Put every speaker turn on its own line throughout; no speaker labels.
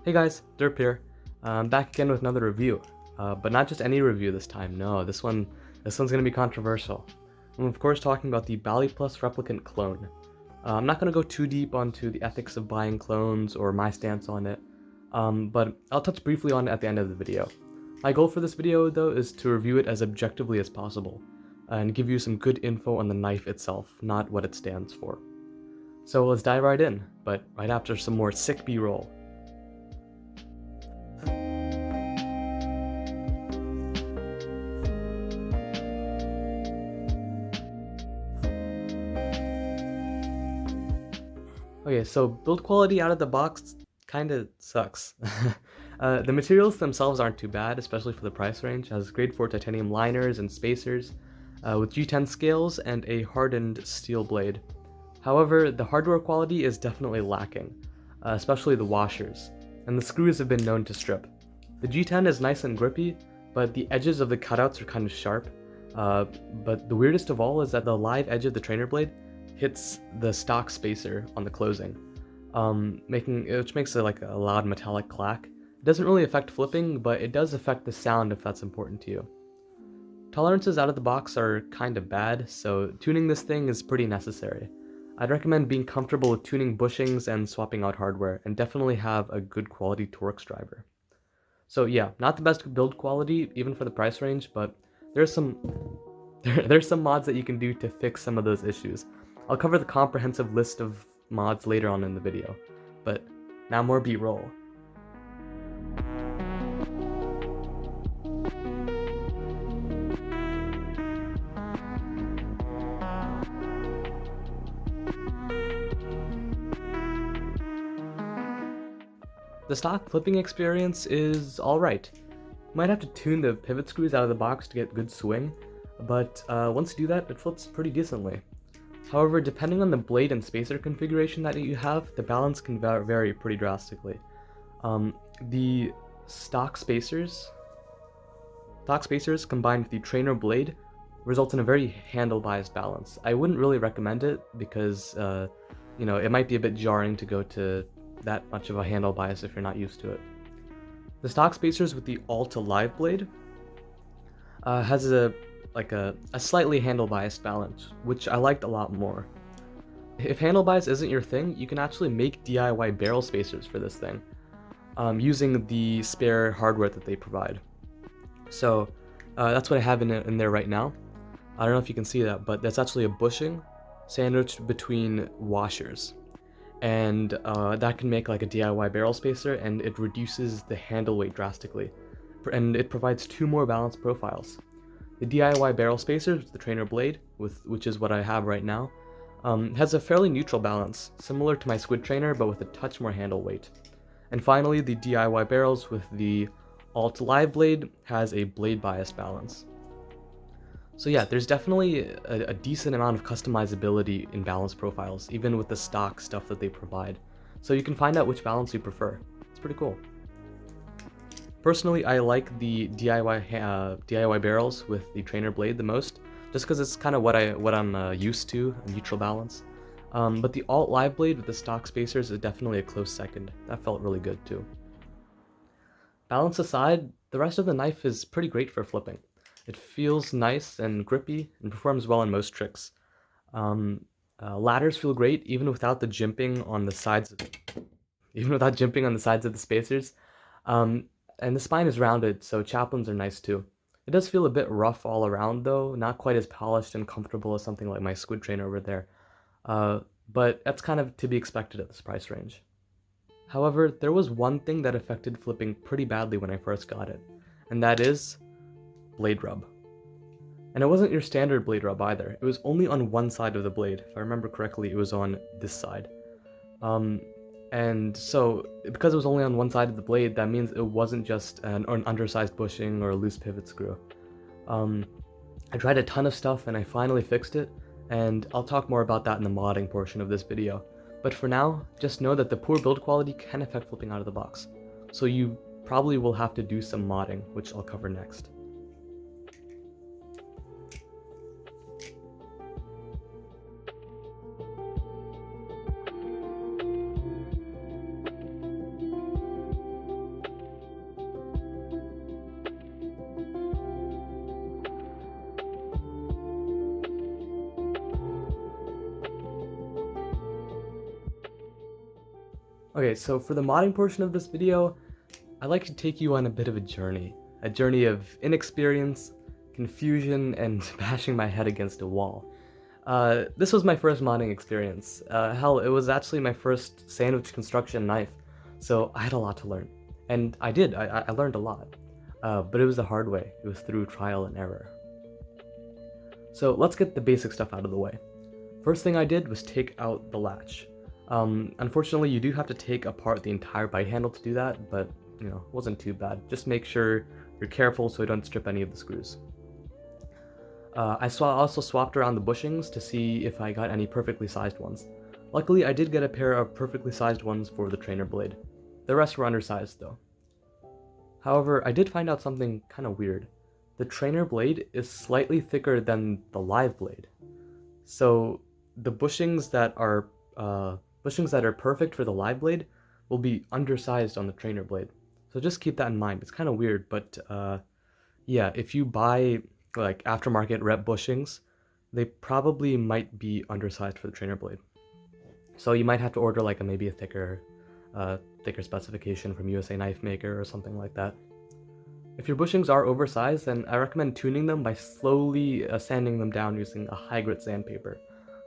Hey guys, Derp here. I'm back again with another review, but not just any review this time. No, this one's gonna be controversial. I'm of course talking about the Baliplus Replicant clone. I'm not gonna go too deep onto the ethics of buying clones or my stance on it, but I'll touch briefly on it at the end of the video. My goal for this video, though, is to review it as objectively as possible, and give you some good info on the knife itself, not what it stands for. So let's dive right in, but right after some more sick B-roll. Okay, so build quality out of the box kinda sucks. The materials themselves aren't too bad, especially for the price range. It has grade 4 titanium liners and spacers, with G10 scales and a hardened steel blade. However, the hardware quality is definitely lacking, especially the washers, and the screws have been known to strip. The G10 is nice and grippy, but the edges of the cutouts are kind of sharp. But the weirdest of all is that the live edge of the trainer blade hits the stock spacer on the closing, which makes it like a loud metallic clack. It doesn't really affect flipping, but it does affect the sound if that's important to you. Tolerances out of the box are kind of bad, so tuning this thing is pretty necessary. I'd recommend being comfortable with tuning bushings and swapping out hardware, and definitely have a good quality Torx driver. So yeah, not the best build quality, even for the price range, but there's some mods that you can do to fix some of those issues. I'll cover the comprehensive list of mods later on in the video, but now more B-roll. The stock flipping experience is alright. Might have to tune the pivot screws out of the box to get good swing, but once you do that, it flips pretty decently. However, depending on the blade and spacer configuration that you have, the balance can vary pretty drastically. The stock spacers combined with the trainer blade results in a very handle bias balance. I wouldn't really recommend it because it might be a bit jarring to go to that much of a handle bias if you're not used to it. The stock spacers with the Alta Live blade has a slightly handle bias balance, which I liked a lot more. If handle bias isn't your thing, you can actually make DIY barrel spacers for this thing, using the spare hardware that they provide. So that's what I have in there right now. I don't know if you can see that, but that's actually a bushing sandwiched between washers. And that can make like a DIY barrel spacer, and it reduces the handle weight drastically. And it provides two more balanced profiles. The DIY barrel spacer with the trainer blade, which is what I have right now, has a fairly neutral balance, similar to my squid trainer but with a touch more handle weight. And finally, the DIY barrels with the Alt Live blade has a blade bias balance. So yeah, there's definitely a decent amount of customizability in balance profiles, even with the stock stuff that they provide. So you can find out which balance you prefer. It's pretty cool. Personally, I like the DIY barrels with the trainer blade the most, just because it's kind of what I'm used to, a neutral balance. But the Alt Live blade with the stock spacers is definitely a close second. That felt really good too. Balance aside, the rest of the knife is pretty great for flipping. It feels nice and grippy and performs well on most tricks. Ladders feel great even without the jimping on the sides. Even without jimping on the sides of the spacers. And the spine is rounded, so chaplains are nice too. It does feel a bit rough all around though, not quite as polished and comfortable as something like my squid trainer over there. But that's kind of to be expected at this price range. However, there was one thing that affected flipping pretty badly when I first got it, and that is blade rub. And it wasn't your standard blade rub either. It was only on one side of the blade. If I remember correctly, it was on this side. And so, because it was only on one side of the blade, that means it wasn't just an undersized bushing or a loose pivot screw. I tried a ton of stuff and I finally fixed it, and I'll talk more about that in the modding portion of this video. But for now, just know that the poor build quality can affect flipping out of the box. So you probably will have to do some modding, which I'll cover next. Okay, so for the modding portion of this video, I'd like to take you on a bit of a journey of inexperience, confusion, and bashing my head against a wall. This was my first modding experience. Hell, it was actually my first sandwich construction knife, so I had a lot to learn. And I did, I learned a lot. But it was the hard way. It was through trial and error. So let's get the basic stuff out of the way. First thing I did was take out the latch. Unfortunately, you do have to take apart the entire bite handle to do that, but you know, it wasn't too bad. Just make sure you're careful so you don't strip any of the screws. I also swapped around the bushings to see if I got any perfectly sized ones. Luckily, I did get a pair of perfectly sized ones for the trainer blade. The rest were undersized though. However, I did find out something kind of weird. The trainer blade is slightly thicker than the live blade. So the bushings that are perfect for the live blade will be undersized on the trainer blade. So just keep that in mind. It's kind of weird, but yeah, if you buy like aftermarket rep bushings, they probably might be undersized for the trainer blade. So you might have to order like maybe a thicker specification from USA Knife Maker or something like that. If your bushings are oversized, then I recommend tuning them by slowly sanding them down using a high grit sandpaper.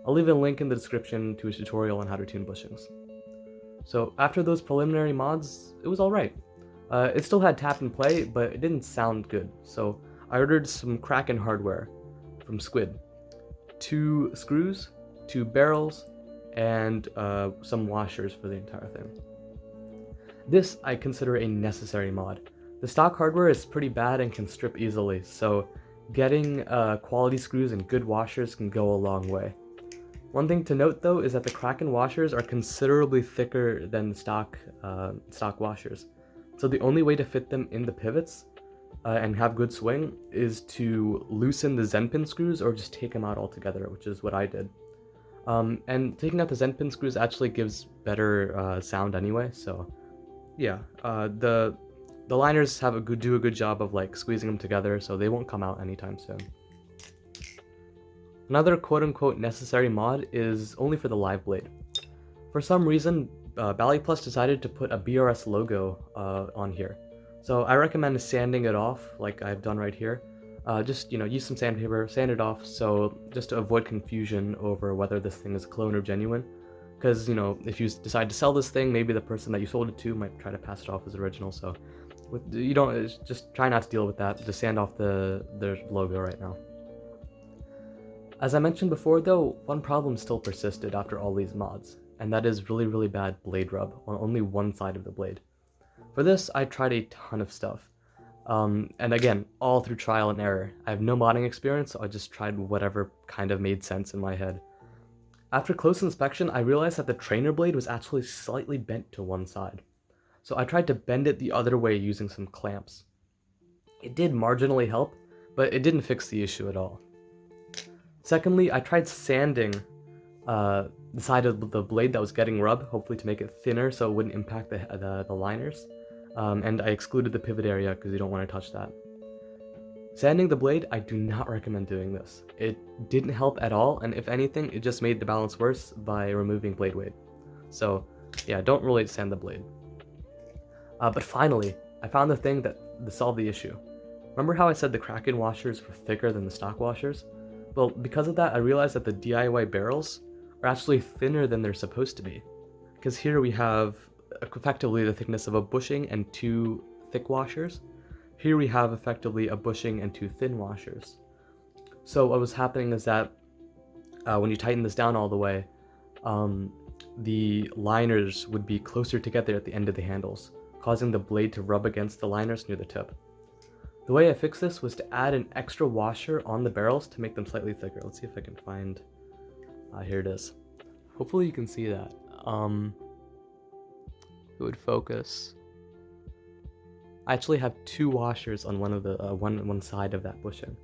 I'll leave a link in the description to a tutorial on how to tune bushings. So after those preliminary mods, it was alright. It still had tap and play, but it didn't sound good, so I ordered some Kraken hardware from Squid. 2 screws, 2 barrels, and some washers for the entire thing. This I consider a necessary mod. The stock hardware is pretty bad and can strip easily, so getting quality screws and good washers can go a long way. One thing to note though is that the Kraken washers are considerably thicker than the stock washers. So the only way to fit them in the pivots and have good swing is to loosen the Zen pin screws or just take them out altogether, which is what I did. And taking out the Zen pin screws actually gives better sound anyway, so yeah. The liners do a good job of like squeezing them together, so they won't come out anytime soon. Another quote-unquote necessary mod is only for the live blade. For some reason, Baliplus decided to put a BRS logo on here. So I recommend sanding it off like I've done right here. Just, use some sandpaper, sand it off, so just to avoid confusion over whether this thing is a clone or genuine. Because, if you decide to sell this thing, maybe the person that you sold it to might try to pass it off as original, so just try not to deal with that. Just sand off their logo right now. As I mentioned before though, one problem still persisted after all these mods, and that is really, really bad blade rub on only one side of the blade. For this, I tried a ton of stuff. And again, all through trial and error. I have no modding experience, so I just tried whatever kind of made sense in my head. After close inspection, I realized that the trainer blade was actually slightly bent to one side. So I tried to bend it the other way using some clamps. It did marginally help, but it didn't fix the issue at all. Secondly, I tried sanding the side of the blade that was getting rubbed, hopefully to make it thinner so it wouldn't impact the liners. And I excluded the pivot area because you don't want to touch that. Sanding the blade, I do not recommend doing this. It didn't help at all, and if anything, it just made the balance worse by removing blade weight. So yeah, don't really sand the blade. But finally, I found the thing that solved the issue. Remember how I said the Kraken washers were thicker than the stock washers? Well, because of that, I realized that the DIY barrels are actually thinner than they're supposed to be. Because here we have effectively the thickness of a bushing and 2 thick washers. Here we have effectively a bushing and 2 thin washers. So what was happening is that when you tighten this down all the way, the liners would be closer together at the end of the handles, causing the blade to rub against the liners near the tip. The way I fixed this was to add an extra washer on the barrels to make them slightly thicker. Let's see if I can find... here it is. Hopefully you can see that. It would focus. I actually have 2 washers on one of the one side of that bushing.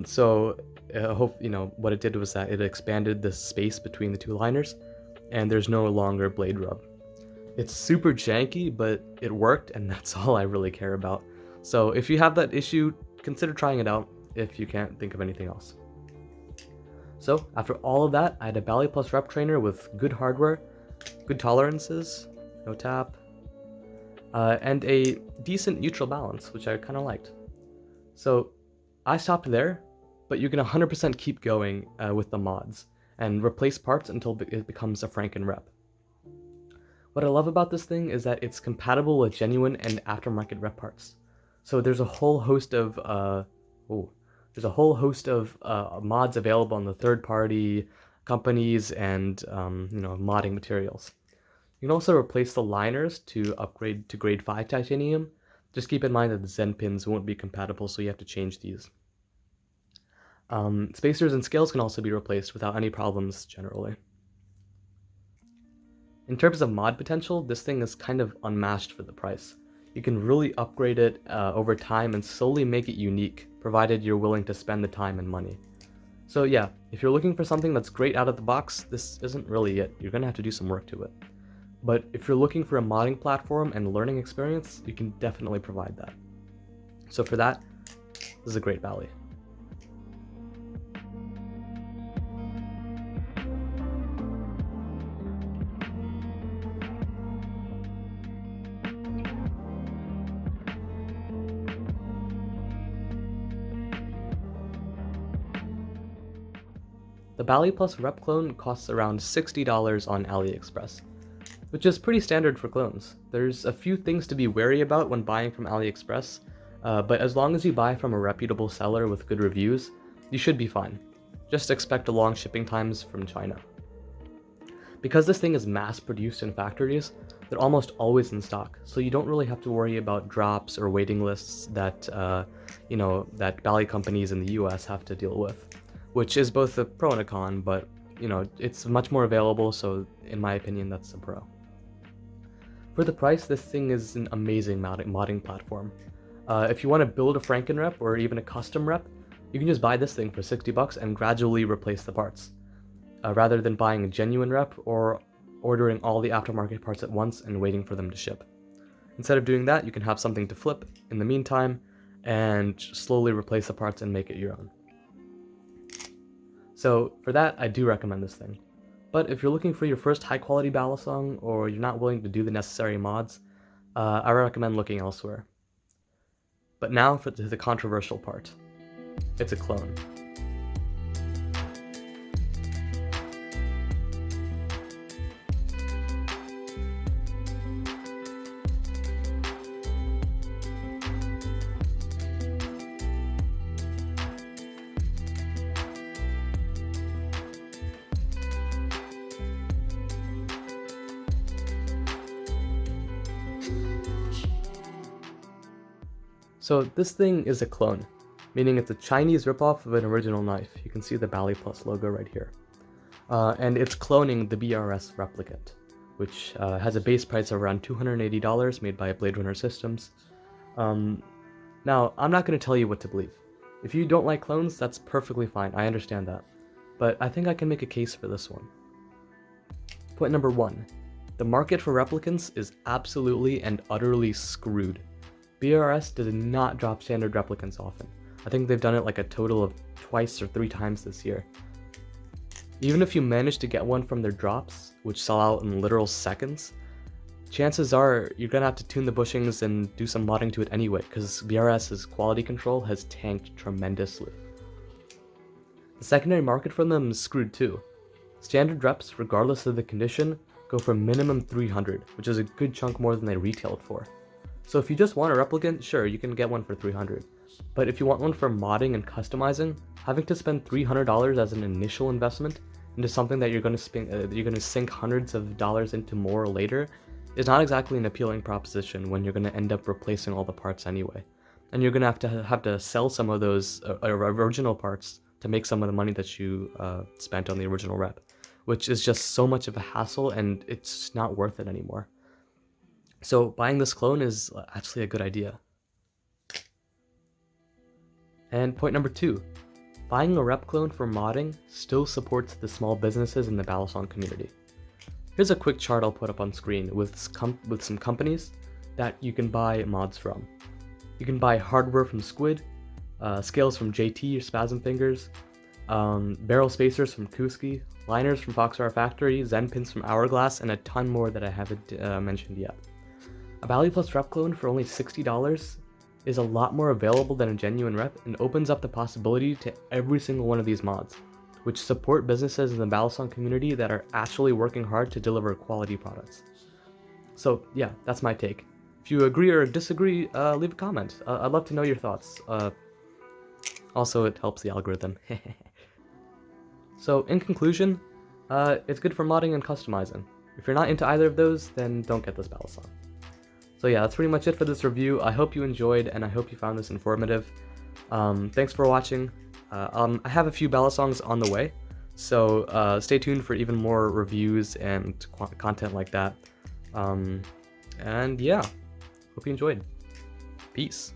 So I hope what it did was that it expanded the space between the 2 liners, and there's no longer blade rub. It's super janky, but it worked, and that's all I really care about. So if you have that issue, consider trying it out if you can't think of anything else. So after all of that, I had a Baliplus Rep trainer with good hardware, good tolerances, no tap, and a decent neutral balance, which I kind of liked. So I stopped there, but you can 100% keep going with the mods and replace parts until it becomes a Franken rep. What I love about this thing is that it's compatible with genuine and aftermarket rep parts. So there's a whole host of mods available on the third-party companies and modding materials. You can also replace the liners to upgrade to grade 5 titanium. Just keep in mind that the Zen pins won't be compatible, so you have to change these. Spacers and scales can also be replaced without any problems generally. In terms of mod potential, this thing is kind of unmatched for the price. You can really upgrade it over time and slowly make it unique, provided you're willing to spend the time and money. So yeah, if you're looking for something that's great out of the box, this isn't really it. You're gonna have to do some work to it. But if you're looking for a modding platform and learning experience, you can definitely provide that. So for that, this is a great Bali. The Baliplus Rep clone costs around $60 on AliExpress, which is pretty standard for clones. There's a few things to be wary about when buying from AliExpress, but as long as you buy from a reputable seller with good reviews, you should be fine. Just expect long shipping times from China. Because this thing is mass produced in factories, they're almost always in stock, so you don't really have to worry about drops or waiting lists that that Bali companies in the US have to deal with, which is both a pro and a con, but it's much more available, so in my opinion that's a pro. For the price, this thing is an amazing modding platform. If you want to build a Franken rep or even a custom rep, you can just buy this thing for $60 and gradually replace the parts, rather than buying a genuine rep or ordering all the aftermarket parts at once and waiting for them to ship. Instead of doing that, you can have something to flip in the meantime and slowly replace the parts and make it your own. So for that, I do recommend this thing. But if you're looking for your first high quality balisong or you're not willing to do the necessary mods, I recommend looking elsewhere. But now for the controversial part. It's a clone. So this thing is a clone, meaning it's a Chinese ripoff of an original knife. You can see the Baliplus logo right here. And it's cloning the Baliplus Replicant, which has a base price of around $280 made by Blade Runner Systems. Now, I'm not going to tell you what to believe. If you don't like clones, that's perfectly fine, I understand that. But I think I can make a case for this one. Point number 1. The market for replicants is absolutely and utterly screwed. BRS does not drop standard replicants often. I think they've done it like a total of twice or 3 times this year. Even if you manage to get one from their drops, which sell out in literal seconds, chances are you're gonna have to tune the bushings and do some modding to it anyway, because BRS's quality control has tanked tremendously. The secondary market for them is screwed too. Standard reps, regardless of the condition, go for minimum 300, which is a good chunk more than they retailed for. So if you just want a replicant, sure, you can get one for 300. But if you want one for modding and customizing, having to spend $300 as an initial investment into something that you're going to sink hundreds of dollars into more later is not exactly an appealing proposition when you're going to end up replacing all the parts anyway. And you're going to have to sell some of those original parts to make some of the money that you spent on the original rep, which is just so much of a hassle and it's not worth it anymore. So buying this clone is actually a good idea. And point number 2, buying a rep clone for modding still supports the small businesses in the balisong community. Here's a quick chart I'll put up on screen with some companies that you can buy mods from. You can buy hardware from Squid, scales from JT or Spasm Fingers, barrel spacers from Kuski, liners from Foxfire Factory, Zen pins from Hourglass, and a ton more that I haven't mentioned yet. A Baliplus rep clone for only $60 is a lot more available than a genuine rep and opens up the possibility to every single one of these mods, which support businesses in the balisong community that are actually working hard to deliver quality products. So yeah, that's my take. If you agree or disagree, leave a comment. I'd love to know your thoughts. Also, it helps the algorithm. So in conclusion, it's good for modding and customizing. If you're not into either of those, then don't get this balisong. So yeah, that's pretty much it for this review. I hope you enjoyed, and I hope you found this informative. Thanks for watching. I have a few balisongs on the way, so stay tuned for even more reviews and content like that. And yeah, hope you enjoyed. Peace.